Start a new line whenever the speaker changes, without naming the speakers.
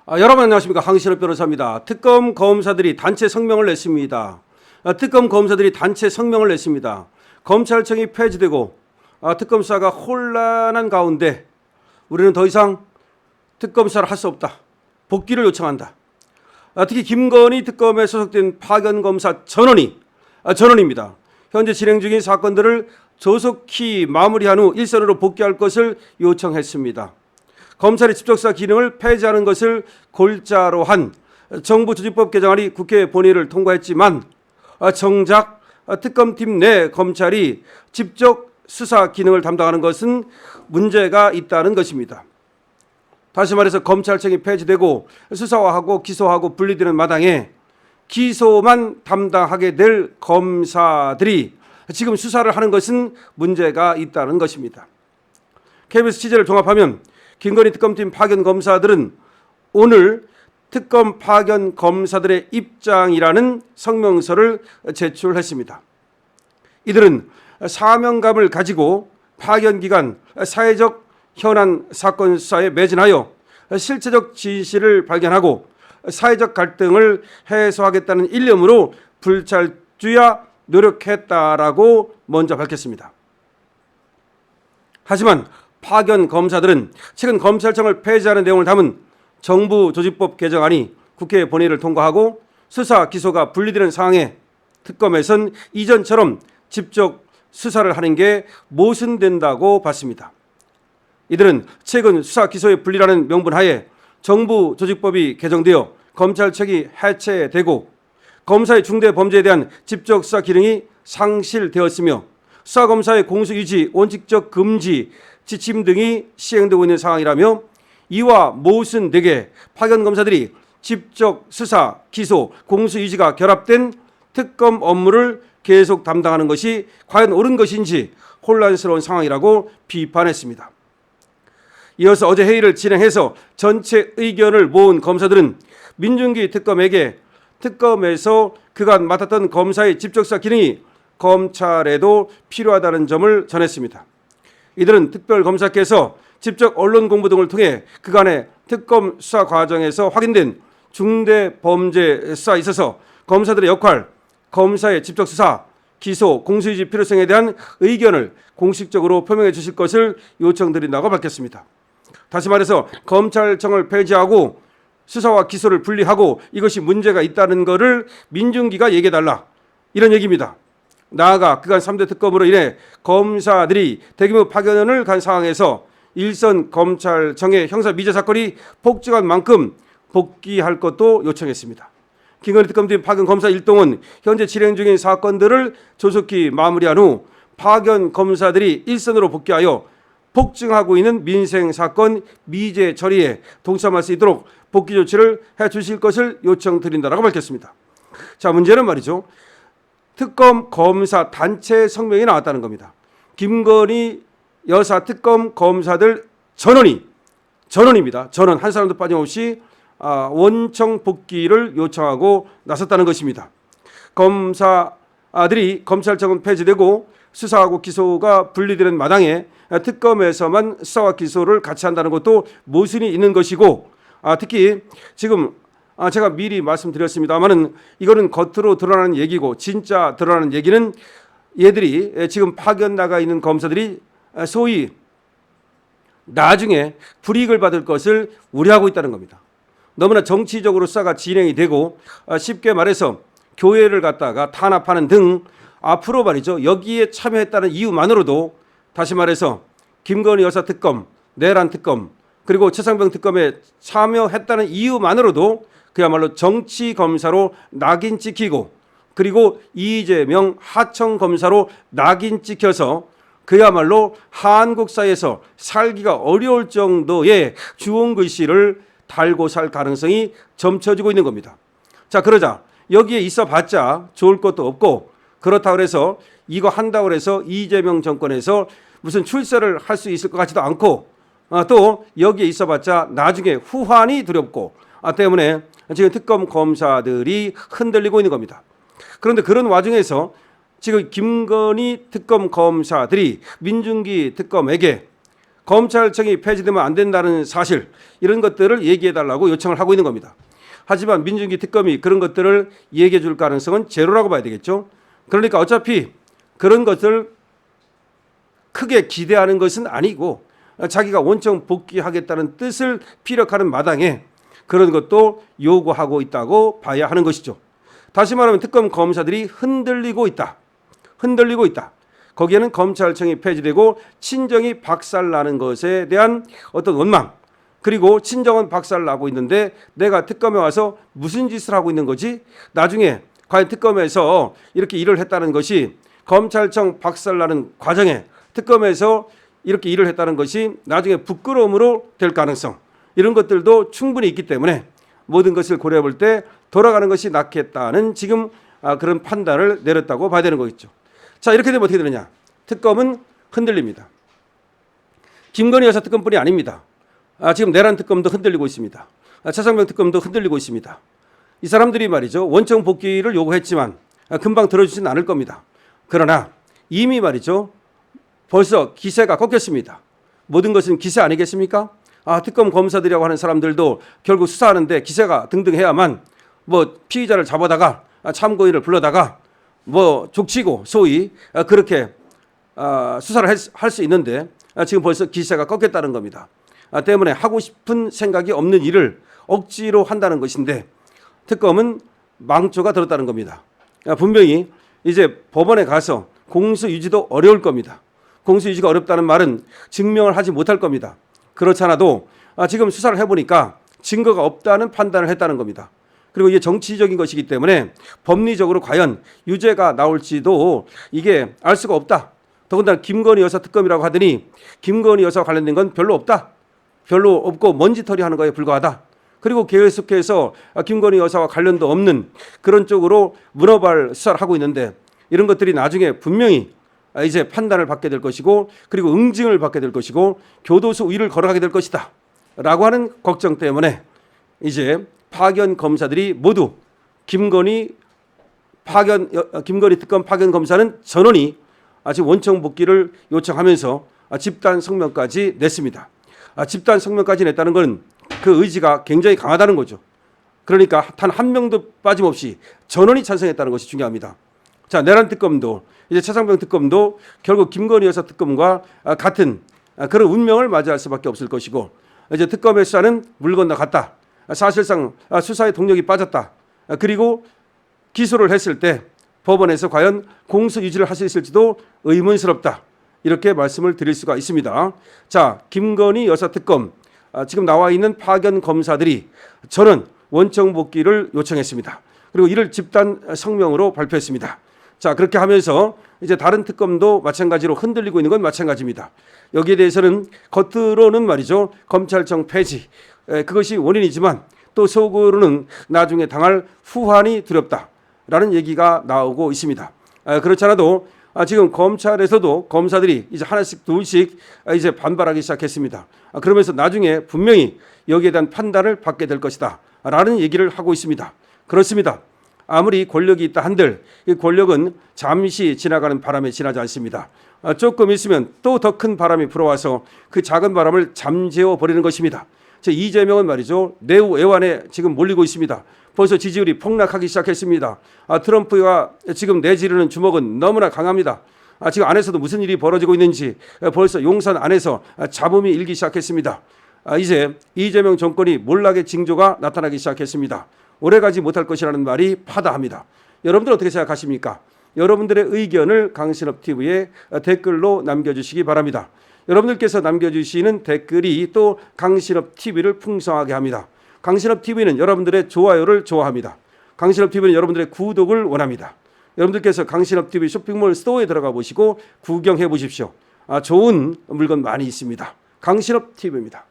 여러분 안녕하십니까. 황신업 변호사입니다. 특검 검사들이 단체 성명을 냈습니다. 특검 검사들이 단체 성명을 냈습니다. 검찰청이 폐지되고 특검 수사가 혼란한 가운데 우리는 더 이상 특검 수사를 할 수 없다. 복귀를 요청한다. 특히 김건희 특검에 소속된 파견검사 전원입니다. 현재 진행 중인 사건들을 조속히 마무리한 후 일선으로 복귀할 것을 요청했습니다. 검찰의 직접수사 기능을 폐지하는 것을 골자로 한 정부 조직법 개정안이 국회 본회의를 통과했지만 정작 특검팀 내 검찰이 직접 수사 기능을 담당하는 것은 문제가 있다는 것입니다. 다시 말해서 검찰청이 폐지되고 수사하고 기소하고 분리되는 마당에 기소만 담당하게 될 검사들이 지금 수사를 하는 것은 문제가 있다는 것입니다. KBS 취재를 종합하면 김건희 특검팀 파견 검사들은 오늘 특검 파견 검사들의 입장이라는 성명서를 제출했습니다. 이들은 사명감을 가지고 파견 기간 사회적 현안 사건 수사에 매진하여 실체적 진실을 발견하고 사회적 갈등을 해소하겠다는 일념으로 불찰주야 노력했다라고 먼저 밝혔습니다. 하지만 파견 검사들은 최근 검찰청을 폐지하는 내용을 담은 정부 조직법 개정안이 국회 본회의를 통과하고 수사 기소가 분리되는 상황에 특검에선 이전처럼 직접 수사를 하는 게 모순된다고 봤습니다. 이들은 최근 수사 기소의 분리라는 명분 하에 정부 조직법이 개정되어 검찰청이 해체되고 검사의 중대 범죄에 대한 직접 수사 기능이 상실되었으며 수사검사의 공소유지, 원칙적 금지, 지침 등이 시행되고 있는 상황이라며 이와 모순되게 파견검사들이 직접 수사, 기소, 공소유지가 결합된 특검 업무를 계속 담당하는 것이 과연 옳은 것인지 혼란스러운 상황이라고 비판했습니다. 이어서 어제 회의를 진행해서 전체 의견을 모은 검사들은 민중기 특검에게 특검에서 그간 맡았던 검사의 직접 수사 기능이 검찰에도 필요하다는 점을 전했습니다. 이들은 특별검사께서 직접 언론 공부 등을 통해 그간의 특검 수사 과정에서 확인된 중대 범죄 수사에 있어서 검사들의 역할, 검사의 직접 수사, 기소, 공소유지 필요성에 대한 의견을 공식적으로 표명해 주실 것을 요청드린다고 밝혔습니다. 다시 말해서 검찰청을 폐지하고 수사와 기소를 분리하고 이것이 문제가 있다는 것을 민중기가 얘기해달라, 이런 얘기입니다. 나아가 그간 3대 특검으로 인해 검사들이 대규모 파견을 간 상황에서 일선 검찰청의 형사 미제 사건이 폭증한 만큼 복귀할 것도 요청했습니다. 김건희 특검팀 파견 검사 일동은 현재 진행 중인 사건들을 조속히 마무리한 후 파견 검사들이 일선으로 복귀하여 폭증하고 있는 민생 사건 미제 처리에 동참할 수 있도록 복귀 조치를 해 주실 것을 요청드린다라고 밝혔습니다. 자, 문제는 말이죠. 특검 검사 단체 성명이 나왔다는 겁니다. 김건희 여사 특검 검사들 전원입니다. 전원 한 사람도 빠짐없이 원청 복귀를 요청하고 나섰다는 것입니다. 검사들이 검찰청은 폐지되고 수사하고 기소가 분리되는 마당에 특검에서만 수사와 기소를 같이 한다는 것도 모순이 있는 것이고, 특히 지금 제가 미리 말씀드렸습니다만은 이거는 겉으로 드러나는 얘기고 진짜 드러나는 얘기는 얘들이 지금 파견 나가 있는 검사들이 소위 나중에 불이익을 받을 것을 우려하고 있다는 겁니다. 너무나 정치적으로 수사가 진행이 되고 쉽게 말해서 교회를 갖다가 탄압하는 등 앞으로 말이죠. 여기에 참여했다는 이유만으로도 다시 말해서 김건희 여사 특검, 내란 특검, 그리고 최상병 특검에 참여했다는 이유만으로도 그야말로 정치 검사로 낙인 찍히고, 그리고 이재명 하청 검사로 낙인 찍혀서 그야말로 한국 사회에서 살기가 어려울 정도의 주홍 글씨를 달고 살 가능성이 점쳐지고 있는 겁니다. 자, 그러자 여기에 있어봤자 좋을 것도 없고, 그렇다고 해서 이거 한다고 해서 이재명 정권에서 무슨 출세를 할 수 있을 것 같지도 않고, 또 여기에 있어봤자 나중에 후환이 두렵고 때문에 지금 특검 검사들이 흔들리고 있는 겁니다. 그런데 그런 와중에서 지금 김건희 특검 검사들이 민중기 특검에게 검찰청이 폐지되면 안 된다는 사실, 이런 것들을 얘기해달라고 요청을 하고 있는 겁니다. 하지만 민중기 특검이 그런 것들을 얘기해 줄 가능성은 제로라고 봐야 되겠죠. 그러니까 어차피 그런 것을 크게 기대하는 것은 아니고 자기가 원청 복귀하겠다는 뜻을 피력하는 마당에 그런 것도 요구하고 있다고 봐야 하는 것이죠. 다시 말하면 특검 검사들이 흔들리고 있다. 흔들리고 있다. 거기에는 검찰청이 폐지되고 친정이 박살나는 것에 대한 어떤 원망, 그리고 친정은 박살나고 있는데 내가 특검에 와서 무슨 짓을 하고 있는 거지? 나중에 과연 특검에서 이렇게 일을 했다는 것이 검찰청 박살나는 과정에 특검에서 이렇게 일을 했다는 것이 나중에 부끄러움으로 될 가능성, 이런 것들도 충분히 있기 때문에 모든 것을 고려해 볼 때 돌아가는 것이 낫겠다는 지금 그런 판단을 내렸다고 봐야 되는 거겠죠. 자, 이렇게 되면 어떻게 되느냐? 특검은 흔들립니다. 김건희 여사 특검뿐이 아닙니다. 지금 내란 특검도 흔들리고 있습니다. 차상병 특검도 흔들리고 있습니다. 이 사람들이 말이죠, 원청 복귀를 요구했지만 금방 들어주지는 않을 겁니다. 그러나 이미 말이죠, 벌써 기세가 꺾였습니다. 모든 것은 기세 아니겠습니까? 특검 검사들이라고 하는 사람들도 결국 수사하는데 기세가 등등해야만 뭐 피의자를 잡아다가 참고인을 불러다가 뭐 족치고 소위 그렇게 수사를 할 수 있는데 지금 벌써 기세가 꺾였다는 겁니다. 때문에 하고 싶은 생각이 없는 일을 억지로 한다는 것인데 특검은 망조가 들었다는 겁니다. 분명히 이제 법원에 가서 공소유지도 어려울 겁니다. 공소유지가 어렵다는 말은 증명을 하지 못할 겁니다. 그렇잖아도 지금 수사를 해보니까 증거가 없다는 판단을 했다는 겁니다. 그리고 이게 정치적인 것이기 때문에 법리적으로 과연 유죄가 나올지도 이게 알 수가 없다. 더군다나 김건희 여사 특검이라고 하더니 김건희 여사와 관련된 건 별로 없다. 별로 없고 먼지털이 하는 거에 불과하다. 그리고 계속해서 김건희 여사와 관련도 없는 그런 쪽으로 문어발 수사를 하고 있는데 이런 것들이 나중에 분명히 이제 판단을 받게 될 것이고 그리고 응징을 받게 될 것이고 교도소 위를 걸어가게 될 것이다 라고 하는 걱정 때문에 이제 파견 검사들이 모두 김건희 특검 파견 검사는 전원이 지금 원청 복귀를 요청하면서 집단 성명까지 냈습니다. 집단 성명까지 냈다는 건 그 의지가 굉장히 강하다는 거죠. 그러니까 단 한 명도 빠짐없이 전원이 찬성했다는 것이 중요합니다. 자, 내란 특검도 이제 차상병 특검도 결국 김건희 여사 특검과 같은 그런 운명을 맞이할 수밖에 없을 것이고 이제 특검의 수사는 물 건너갔다. 사실상 수사의 동력이 빠졌다. 그리고 기소를 했을 때 법원에서 과연 공소 유지를 할 수 있을지도 의문스럽다. 이렇게 말씀을 드릴 수가 있습니다. 자, 김건희 여사 특검 지금 나와 있는 파견 검사들이 저는 원청 복귀를 요청했습니다. 그리고 이를 집단 성명으로 발표했습니다. 자, 그렇게 하면서 이제 다른 특검도 마찬가지로 흔들리고 있는 건 마찬가지입니다. 여기에 대해서는 겉으로는 말이죠, 검찰청 폐지 그것이 원인이지만 또 속으로는 나중에 당할 후환이 두렵다라는 얘기가 나오고 있습니다. 그렇지 않아도 지금 검찰에서도 검사들이 이제 하나씩 둘씩 이제 반발하기 시작했습니다. 그러면서 나중에 분명히 여기에 대한 판단을 받게 될 것이다 라는 얘기를 하고 있습니다. 그렇습니다. 아무리 권력이 있다 한들 이 권력은 잠시 지나가는 바람에 지나지 않습니다. 조금 있으면 또 더 큰 바람이 불어와서 그 작은 바람을 잠재워 버리는 것입니다. 이재명은 말이죠, 내후 애환에 지금 몰리고 있습니다. 벌써 지지율이 폭락하기 시작했습니다. 트럼프가 지금 내지르는 주먹은 너무나 강합니다. 지금 안에서도 무슨 일이 벌어지고 있는지 벌써 용산 안에서 잡음이 일기 시작했습니다. 이제 이재명 정권이 몰락의 징조가 나타나기 시작했습니다. 오래가지 못할 것이라는 말이 파다합니다. 여러분들 어떻게 생각하십니까? 여러분들의 의견을 강신업 TV에 댓글로 남겨주시기 바랍니다. 여러분들께서 남겨주시는 댓글이 또 강신업 TV를 풍성하게 합니다. 강신업 TV는 여러분들의 좋아요를 좋아합니다. 강신업 TV는 여러분들의 구독을 원합니다. 여러분들께서 강신업 TV 쇼핑몰 스토어에 들어가 보시고 구경해 보십시오. 좋은 물건 많이 있습니다. 강신업 TV입니다.